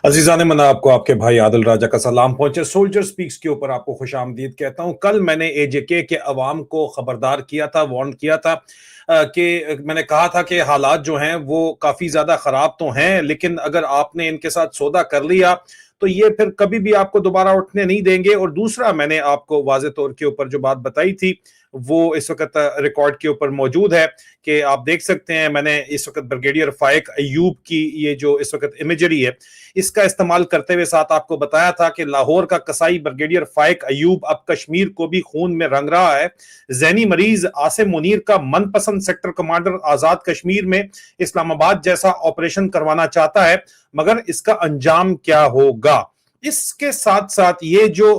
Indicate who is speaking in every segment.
Speaker 1: अजीज़ान मन, आपको आपके भाई आदिल राजा का सलाम पहुंचे। सोल्जर स्पीक्स के ऊपर आपको खुशामदीद कहता हूं। कल मैंने एजेके के अवाम को खबरदार किया था, वार्न किया था कि मैंने कहा था कि हालात जो हैं वो काफ़ी ज़्यादा ख़राब तो हैं, लेकिन अगर आपने इनके साथ सौदा कर लिया तो ये फिर कभी भी आपको दोबारा उठने नहीं देंगे। और दूसरा, मैंने आपको वाज़े तौर के ऊपर जो बात बताई थी वो इस वक्त रिकॉर्ड के ऊपर मौजूद है कि आप देख सकते हैं। मैंने इस वक्त ब्रिगेडियर फाइक अयूब की ये जो इस वक्त इमेजरी है, इसका इस्तेमाल करते हुए साथ आपको बताया था कि लाहौर का कसाई ब्रिगेडियर फाइक अयूब अब कश्मीर को भी खून में रंग रहा है। जैनी मरीज आसिम मुनीर का मनपसंद सेक्टर कमांडर आजाद कश्मीर में इस्लामाबाद जैसा ऑपरेशन करवाना चाहता है, मगर इसका अंजाम क्या होगा। इसके साथ साथ ये जो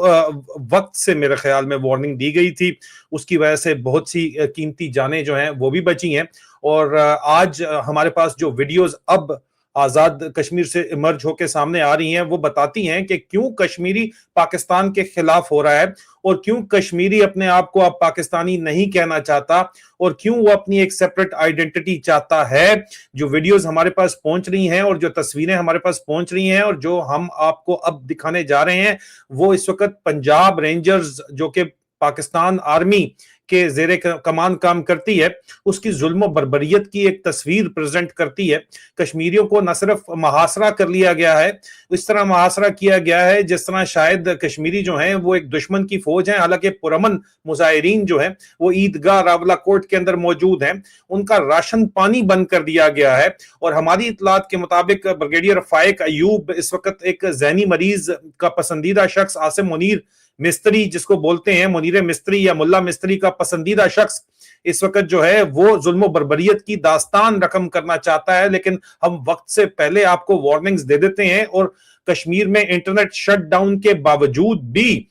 Speaker 1: वक्त से मेरे ख्याल में वार्निंग दी गई थी, उसकी वजह से बहुत सी कीमती जानें जो हैं वो भी बची हैं। और आज हमारे पास जो वीडियोस अब आजाद कश्मीर से इमर्ज होकर सामने आ रही हैं वो बताती हैं कि क्यों कश्मीरी पाकिस्तान के खिलाफ हो रहा है और क्यों कश्मीरी अपने आप को अब पाकिस्तानी नहीं कहना चाहता और क्यों वो अपनी एक सेपरेट आइडेंटिटी चाहता है। जो वीडियोस हमारे पास पहुंच रही हैं और जो तस्वीरें हमारे पास पहुंच रही हैं और जो हम आपको अब दिखाने जा रहे हैं, वो इस वक्त पंजाब रेंजर्स जो कि पाकिस्तान आर्मी के जेरे कमान काम करती है, उसकी जुल्म बर्बरियत की एक तस्वीर प्रेजेंट करती है। कश्मीरियों को न सिर्फ मुहासरा कर लिया गया है, इस तरह मुहासरा किया गया है जिस तरह शायद कश्मीरी जो हैं वो एक दुश्मन की फौज है। हालांकि पुरअमन मुजाहिरीन जो हैं वो ईदगाह रावला कोट के अंदर मौजूद हैं, उनका राशन पानी बंद कर दिया गया है। और हमारी इतलात के मुताबिक ब्रिगेडियर फाइक अयूब इस वक्त एक जहनी मरीज का पसंदीदा शख्स आसिम मुनीर मिस्त्री, जिसको बोलते हैं मुनीर मिस्त्री या मुल्ला मिस्त्री का पसंदीदा शख्स, इस वक्त जो है वो जुल्म बर्बरियत की दास्तान रकम करना चाहता है। लेकिन हम वक्त से पहले आपको वार्निंग्स दे देते हैं। और कश्मीर में इंटरनेट शटडाउन के बावजूद भी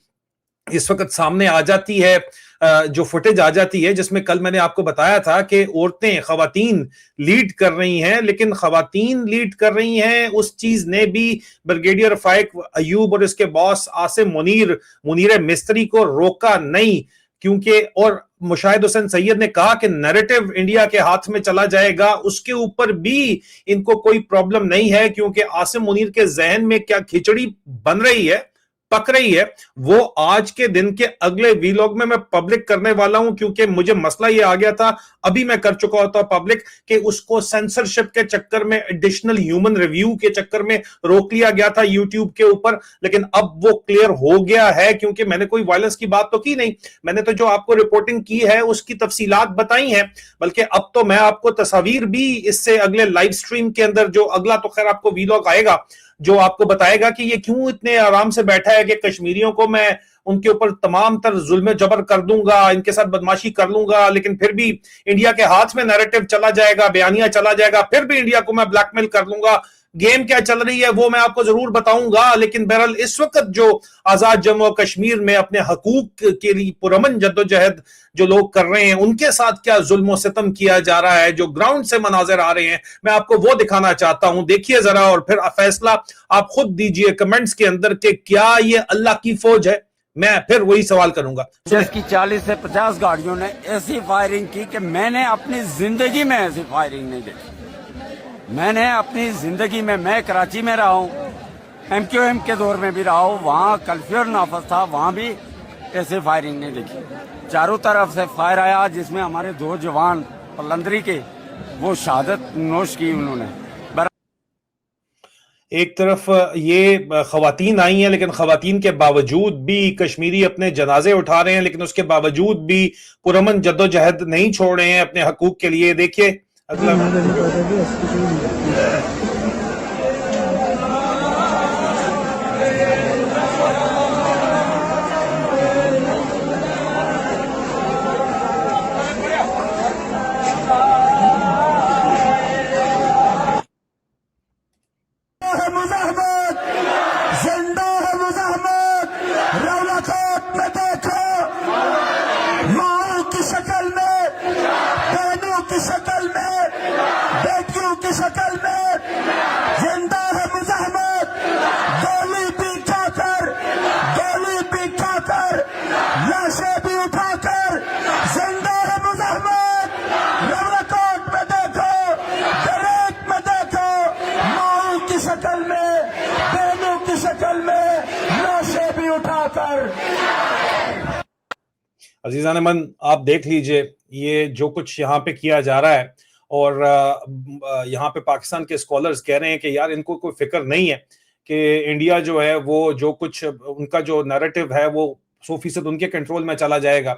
Speaker 1: इस वक्त सामने आ जाती है जो फुटेज आ जाती है, जिसमें कल मैंने आपको बताया था कि औरतें खवातीन लीड कर रही हैं, लेकिन खवातीन लीड कर रही हैं उस चीज ने भी ब्रिगेडियर फाइक अयूब और इसके बॉस आसिम मुनीर मिस्त्री को रोका नहीं। क्योंकि और मुशाहिद हुसैन सैयद ने कहा कि नैरेटिव इंडिया के हाथ में चला जाएगा, उसके ऊपर भी इनको कोई प्रॉब्लम नहीं है, क्योंकि आसिम मुनीर के जहन में क्या खिचड़ी बन रही है, पक रही है, वो आज के दिन के अगले वीलॉग में मैं पब्लिक करने वाला हूं। क्योंकि मुझे मसला ये आ गया था, अभी मैं कर चुका होता पब्लिक, कि उसको सेंसरशिप के चक्कर में, एडिशनल ह्यूमन रिव्यू के चक्कर में रोक लिया गया था यूट्यूब के ऊपर। लेकिन अब वो क्लियर हो गया है, क्योंकि मैंने कोई वायलेंस की बात तो की नहीं, मैंने तो जो आपको रिपोर्टिंग की है उसकी तफसीलात बताई हैं। बल्कि अब तो मैं आपको तस्वीर भी इससे अगले लाइव स्ट्रीम के अंदर, जो अगला तो खैर आपको वीलॉग आएगा जो आपको बताएगा कि ये क्यों इतने आराम से बैठा है कि कश्मीरियों को मैं उनके ऊपर तमाम तर जुल्म जबर कर दूंगा, इनके साथ बदमाशी कर लूंगा, लेकिन फिर भी इंडिया के हाथ में नैरेटिव चला जाएगा, बयानिया चला जाएगा, फिर भी इंडिया को मैं ब्लैकमेल कर लूंगा। गेम क्या चल रही है वो मैं आपको जरूर बताऊंगा। लेकिन बहरहाल इस वक्त जो आजाद जम्मू और कश्मीर में अपने हकूक के लिए पुरअमन जद्दोजहद जो लोग कर रहे हैं, उनके साथ क्या जुल्म सितम किया जा रहा है, जो ग्राउंड से मनाजिर आ रहे हैं, मैं आपको वो दिखाना चाहता हूं। देखिए जरा और फिर फैसला आप खुद दीजिए कमेंट्स के अंदर कि क्या ये अल्लाह की फौज है। मैं फिर वही सवाल करूंगा।
Speaker 2: जिसकी 40 से 50 गाड़ियों ने ऐसी फायरिंग की कि मैंने अपनी जिंदगी में ऐसी फायरिंग नहीं देखी। मैंने अपनी जिंदगी में, मैं कराची में रहा हूँ, MQM के दौर में भी रहा हूँ, वहाँ कर्फ्यू और नाफज था, वहाँ भी ऐसे फायरिंग नहीं देखी। चारों तरफ से फायर आया, जिसमें हमारे 2 जवान पलंदरी के वो शहादत नोश की उन्होंने।
Speaker 1: एक तरफ ये खवातीन आई हैं, लेकिन खवातीन के बावजूद भी कश्मीरी अपने जनाजे उठा रहे हैं, लेकिन उसके बावजूद भी पुरअमन जद्दोजहद नहीं छोड़ रहे हैं अपने हकूक के लिए। देखिए अगला
Speaker 3: शक्ल में, बहनों की शक्ल में, बेटियों की शक्ल में
Speaker 1: अजीजान मन, आप देख लीजिए ये जो कुछ यहाँ पे किया जा रहा है, और यहाँ पे पाकिस्तान के स्कॉलर्स कह रहे हैं कि यार इनको कोई फिक्र नहीं है कि इंडिया जो है वो जो कुछ उनका जो नैरेटिव है वो 100% उनके कंट्रोल में चला जाएगा,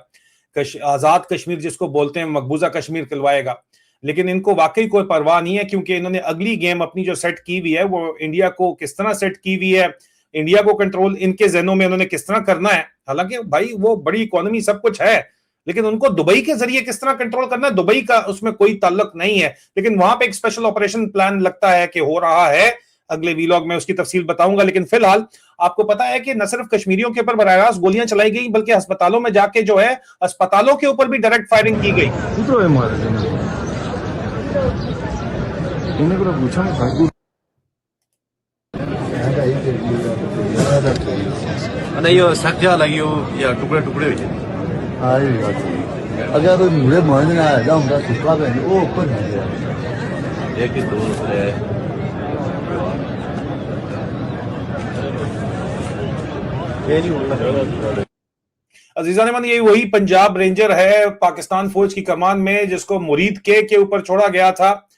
Speaker 1: आजाद कश्मीर जिसको बोलते हैं मकबूजा कश्मीर कहलवाएगा। लेकिन इनको वाकई कोई परवाह नहीं है, क्योंकि इन्होंने अगली गेम अपनी जो सेट की हुई है वो इंडिया को किस तरह सेट की हुई है, इंडिया को कंट्रोल इनके जहनों में उन्होंने किस तरह करना है। हालांकि भाई वो बड़ी इकोनॉमी सब कुछ है, लेकिन उनको दुबई के जरिए किस तरह कंट्रोल करना है, दुबई का उसमें कोई ताल्लुक नहीं है। लेकिन वहां पे एक स्पेशल ऑपरेशन प्लान लगता है कि हो रहा है, अगले वीलॉग में उसकी तफसील बताऊंगा। लेकिन फिलहाल आपको पता है कि न सिर्फ कश्मीरियों के ऊपर बराह रास्त गोलियां चलाई गई, बल्कि अस्पतालों में जाके जो है अस्पतालों के ऊपर भी डायरेक्ट फायरिंग की गई।
Speaker 3: यो सख्जा लगी या टुकड़े टुकड़े हो जाए।
Speaker 4: हाँ ये बात है। अगर तो मुझे मान ना आया हम का सुखा पे वो ऊपर है
Speaker 3: एक ही दो है। ये नहीं होगा।
Speaker 1: अजीजान मन, ये वही पंजाब रेंजर है पाकिस्तान फौज की कमान में जिसको मुरीद के ऊपर छोड़ा गया था,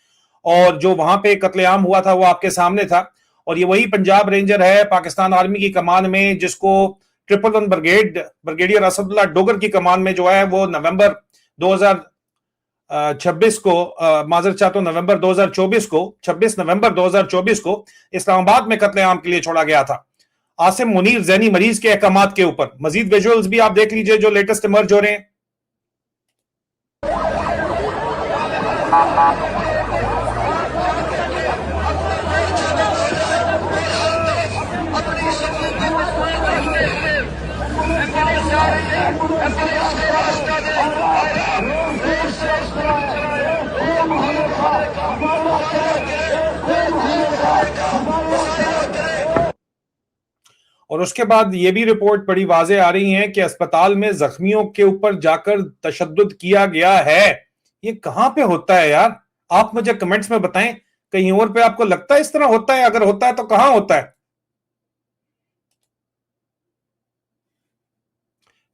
Speaker 1: और जो वहां पे कत्लेआम हुआ था वो आपके सामने था। और ये वही पंजाब रेंजर है पाकिस्तान आर्मी की कमान में जिसको 111 ब्रिगेडियर असदुल्ला डोगर की कमान में जो है वो नवंबर 2026 को माजर चाहता हूं नवंबर 2024 को 26 नवंबर 2024 को इस्लामाबाद में कत्लेआम के लिए छोड़ा गया था आसिम मुनीर जैनी मरीज के अहकामात के ऊपर। मजीद विजुअल्स भी आप देख लीजिए जो लेटेस्ट इमर्ज हो रहे हैं। और उसके बाद ये भी रिपोर्ट बड़ी वाजे आ रही है कि अस्पताल में जख्मियों के ऊपर जाकर तशद्दुद किया गया है। ये कहां पे होता है यार? आप मुझे कमेंट्स में बताएं, कहीं और पे आपको लगता है इस तरह होता है? अगर होता है तो कहां होता है?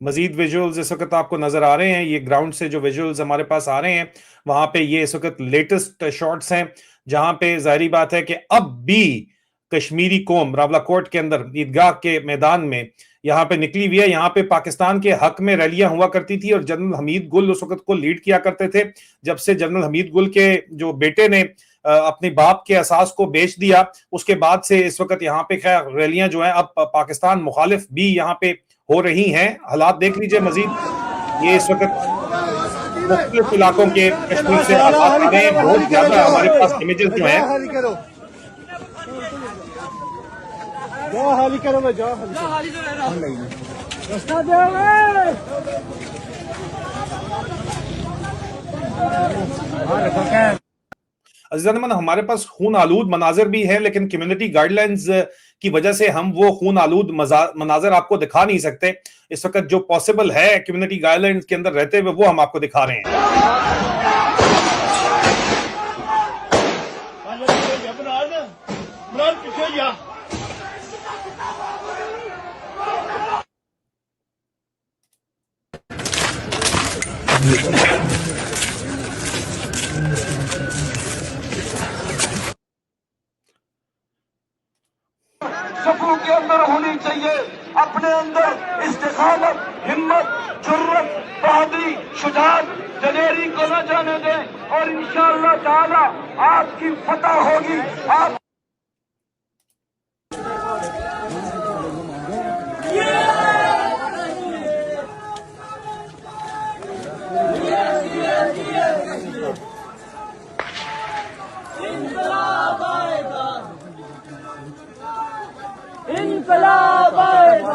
Speaker 1: मजीद विजुअल्स इस वक्त आपको नजर आ रहे हैं, ये ग्राउंड से जो विजुअल्स हमारे पास आ रहे हैं वहां पे ये इस वक्त लेटेस्ट शॉट्स हैं, जहां पे जाहिर बात है कि अब भी कश्मीरी कौम रावलाकोट के अंदर ईदगाह के मैदान में यहाँ पे निकली हुई है। यहाँ पे पाकिस्तान के हक में रैलियां हुआ करती थी और जनरल हमीद गुल उस वक्त को लीड किया करते थे। जब से जनरल हमीद गुल के जो बेटे ने अपने बाप के एहसास को बेच दिया, उसके बाद से इस वक्त यहाँ पे खैर रैलियां जो हैं अब पाकिस्तान मुखालिफ भी यहाँ पे हो रही हैं। हालात देख लीजिए मजीद, ये इस वक्त मुख्तलिफ इलाकों के कश्मीर से हालात आ गए हैं। बहुत ज्यादा हमारे पास इमेजेस जो है अज़ीज़ान, हमारे पास खून आलूद मनाजिर भी है, लेकिन कम्युनिटी गाइडलाइंस की वजह से हम वो खून आलूद मनाजिर आपको दिखा नहीं सकते। इस वक्त जो पॉसिबल है कम्युनिटी गाइडलाइंस के अंदर रहते हुए वो हम आपको दिखा रहे हैं।
Speaker 5: सबों के अंदर होनी चाहिए, अपने अंदर इस्तिकामत, हिम्मत, जुर्रत, बहादुरी, शुजाअत, दलेरी को न जाने दें और इंशाअल्लाह ताला आपकी फतह होगी। आप
Speaker 6: इंकलाब आएगा, इंकलाब आएगा।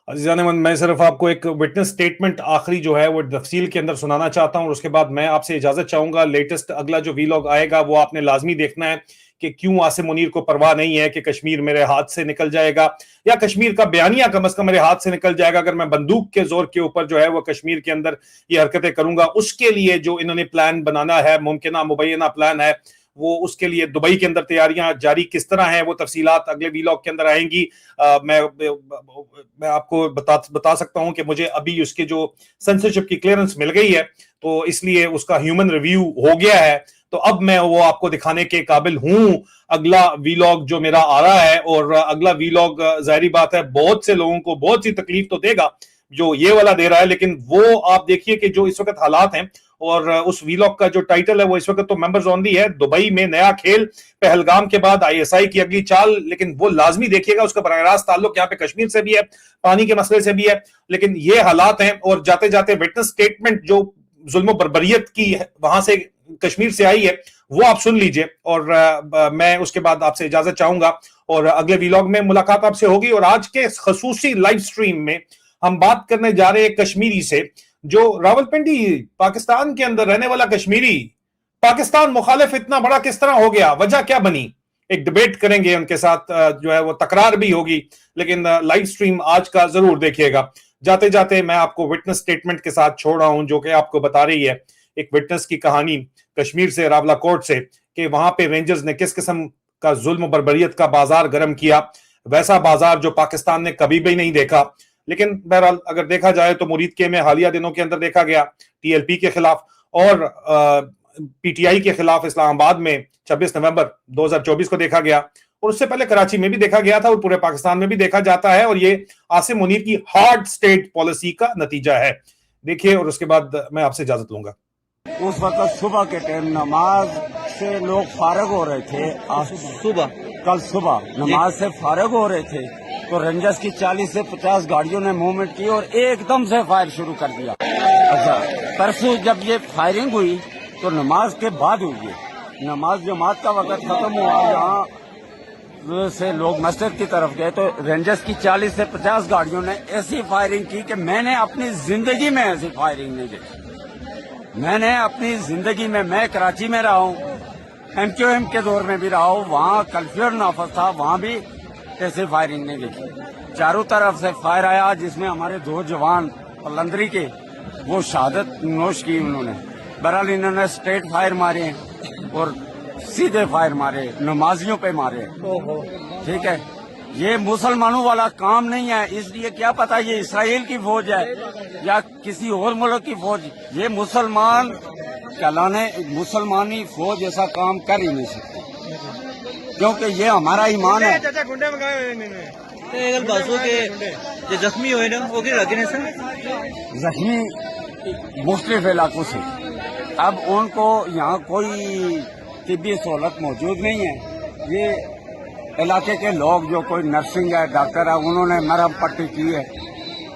Speaker 1: अजीज़ान मैं सिर्फ आपको एक विटनेस स्टेटमेंट आखिरी जो है वो तफसील के अंदर सुनाना चाहता हूं और उसके बाद मैं आपसे इजाजत चाहूंगा। लेटेस्ट अगला जो वीलॉग आएगा वो आपने लाजमी देखना है कि क्यों आसिम मुनीर को परवाह नहीं है कि कश्मीर मेरे हाथ से निकल जाएगा या कश्मीर का बयानिया कम से कम मेरे हाथ से निकल जाएगा अगर मैं बंदूक के जोर के ऊपर जो है वो कश्मीर के अंदर ये हरकतें करूंगा। उसके लिए जो इन्होंने प्लान बनाना है, मुमकिन मुबैना प्लान है, वो उसके लिए दुबई के अंदर तैयारियां जारी किस तरह हैं वो तफसीलात अगले वीलॉग के अंदर आएंगी। मैं आपको बता सकता हूं कि मुझे अभी उसके जो सेंसरशिप की क्लियरेंस मिल गई है तो इसलिए उसका ह्यूमन रिव्यू हो गया है, तो अब मैं वो आपको दिखाने के काबिल हूं। अगला वीलॉग जो मेरा आ रहा है और अगला वीलॉग जाहिर बात है बहुत से लोगों को बहुत सी तकलीफ तो देगा जो ये वाला दे रहा है, लेकिन वो आप देखिए कि जो इस वक्त हालात हैं और उस वीलॉग का जो टाइटल है वो इस वक्त तो मेंबर्स ओनली है। दुबई में नया खेल, पहलगाम के बाद आईएसआई की अगली चाल, लेकिन वो लाजमी देखिएगा उसका बराह रास्त ताल्लुक यहाँ पे कश्मीर से भी है, पानी के मसले से भी है, लेकिन ये हालात हैं। और जाते जाते विटनेस स्टेटमेंट जो जुल्म बर्बरियत की वहां से कश्मीर से आई है वो आप सुन लीजिए और मैं उसके बाद आपसे इजाजत चाहूंगा और अगले वीलॉग में मुलाकात आपसे होगी। और आज के खसूसी लाइव स्ट्रीम में हम बात करने जा रहे हैं कश्मीरी से, जो रावलपिंडी पाकिस्तान के अंदर रहने वाला कश्मीरी पाकिस्तान मुखालिफ इतना बड़ा किस तरह हो गया, वजह क्या बनी, एक डिबेट करेंगे उनके साथ, जो है वो तकरार भी होगी, लेकिन लाइव स्ट्रीम आज का जरूर देखिएगा। जाते जाते मैं आपको विटनेस स्टेटमेंट के साथ छोड़ रहा हूं जो कि आपको बता रही है एक विटनेस की कहानी कश्मीर से, रावलाकोट से, कि वहां पे रेंजर्स ने किस किस्म का जुल्म बर्बरियत का बाजार गर्म किया, वैसा बाजार जो पाकिस्तान ने कभी भी नहीं देखा। लेकिन बहरहाल अगर देखा जाए तो मुरीद के में हालिया दिनों के अंदर देखा गया टीएलपी के खिलाफ और पीटीआई के खिलाफ इस्लामाबाद में 26 नवंबर 2024 को देखा गया और उससे पहले कराची में भी देखा गया था और पूरे पाकिस्तान में भी देखा जाता है, और ये आसिम मुनीर की हार्ड स्टेट पॉलिसी का नतीजा है। देखिए और उसके बाद मैं आपसे इजाजत लूंगा।
Speaker 2: उस वक्त सुबह के टाइम नमाज से लोग फारग हो रहे थे, कल सुबह नमाज से फारग हो रहे थे तो रेंजर्स की 40 से 50 गाड़ियों ने मूवमेंट की और एकदम से फायर शुरू कर दिया। अच्छा, परसों जब ये फायरिंग हुई तो नमाज के बाद हुई है, नमाज जमात का वक्त खत्म हुआ, यहाँ से लोग मस्जिद की तरफ गए तो रेंजर्स की 40 से 50 गाड़ियों ने ऐसी फायरिंग की कि मैंने अपनी जिंदगी में ऐसी फायरिंग नहीं देखी। मैंने अपनी जिंदगी में, मैं कराची में रहा हूँ, एमक्यूएम के दौर में भी रहा हूँ, वहाँ कर्फ्यू नाफज था, वहाँ भी ऐसे फायरिंग नहीं देखी। चारों तरफ से फायर आया जिसमें हमारे 2 जवान पलंदरी के वो शहादत नोश की उन्होंने। बहरहाल इन्होंने स्ट्रेट फायर मारे और सीधे फायर मारे, नमाजियों पे मारे। ठीक है, ये मुसलमानों वाला काम नहीं है, इसलिए क्या पता ये इसराइल की फौज है या किसी और मुल्क की फौज, ये मुसलमान कहलाने मुसलमानी फौज ऐसा काम कर ही नहीं सकती क्योंकि ये हमारा ईमान है।
Speaker 7: जख्मी हुए ना वो
Speaker 2: जख्मी मुख्तलिफ इलाकों से, अब उनको यहाँ कोई तिब्बी सहूलत मौजूद नहीं है। ये इलाके के लोग जो कोई नर्सिंग है, डॉक्टर है, उन्होंने मरहम पट्टी की है,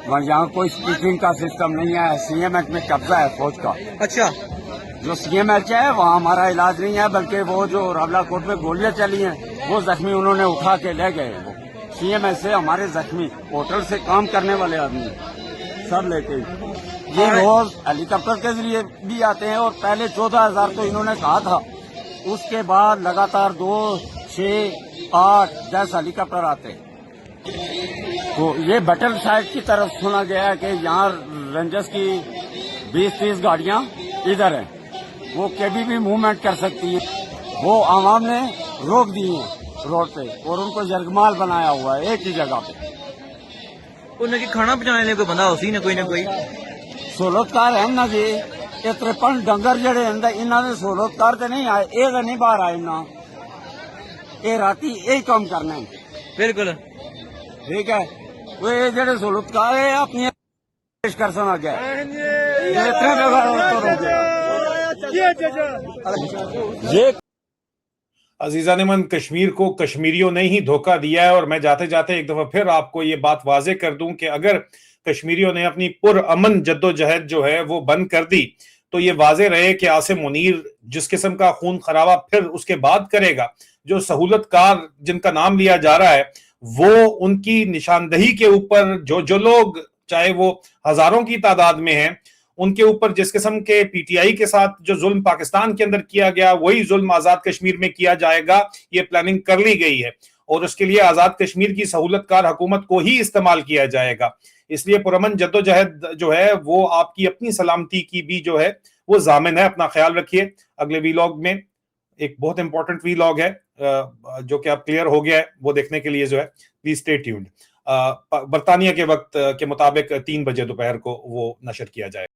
Speaker 2: वहाँ यहाँ कोई स्पीकिंग का सिस्टम नहीं है। सीएमएच में कब्जा है फौज का।
Speaker 7: अच्छा,
Speaker 2: जो सीएमएच है वहाँ हमारा इलाज नहीं है, बल्कि वो जो रावलाकोट में गोलियां चली हैं वो जख्मी उन्होंने उठा के ले गए। वो सीएमएच से हमारे जख्मी होटल से काम करने वाले आदमी सब लेके ये रोज हेलीकॉप्टर के जरिए भी आते हैं और पहले 14,000 तो इन्होंने कहा था, उसके बाद लगातार 2, 6, 8, 10 हेलीकॉप्टर आते हैं। तो ये बटल साइड की तरफ सुना गया है कि यहाँ रेंजर्स की 20-30 गाड़ियां इधर है, वो कभी भी मूवमेंट कर सकती है। वो आवाम ने रोक दी है रोड पे और उनको जरगमाल बनाया हुआ है एक ही जगह पे।
Speaker 7: उनकी खाना पहुंचाने लिए कोई बंदा उसी ने कोई ना कोई
Speaker 2: सहूलतकार है ना जी। ये 53 डंगर जड़े इन्होंने सहूलतकार तो नहीं आए, एक नहीं बाहर आए ना, ये राती यही काम करना है।
Speaker 7: बिल्कुल
Speaker 2: ठीक है, वो ये जड़े सहूलतकार है अपनी पेश कर सुना गया ये
Speaker 1: अजीजा ने मन कश्मीर को कश्मीरियों ने ही धोखा दिया है। और मैं जाते जाते एक दफा फिर आपको ये बात वाजे कर दूं कि अगर कश्मीरियों ने अपनी पुरअमन जद्दोजहद जो है वो बंद कर दी तो ये वाजे रहे कि आसिम मुनीर जिस किस्म का खून खराबा फिर उसके बाद करेगा, जो सहूलतकार जिनका नाम लिया जा रहा है वो उनकी निशानदही के ऊपर जो लोग, चाहे वो हजारों की तादाद में हैं, उनके ऊपर जिस किस्म के पीटीआई के साथ जो जुल्म पाकिस्तान के अंदर किया गया, वही जुल्म आजाद कश्मीर में किया जाएगा। ये प्लानिंग कर ली गई है और उसके लिए आजाद कश्मीर की सहूलतकार हुकूमत को ही इस्तेमाल किया जाएगा। इसलिए पुरअमन जद्दोजहद जो है वो आपकी अपनी सलामती की भी जो है वो जामिन है। अपना ख्याल रखिए। अगले वीलॉग में एक बहुत इंपॉर्टेंट वीलॉग है जो कि अब क्लियर हो गया है, वो देखने के लिए जो है प्लीज स्टे ट्यून्ड। बर्तानिया के वक्त के मुताबिक 3 बजे दोपहर को वो नशर किया जाएगा।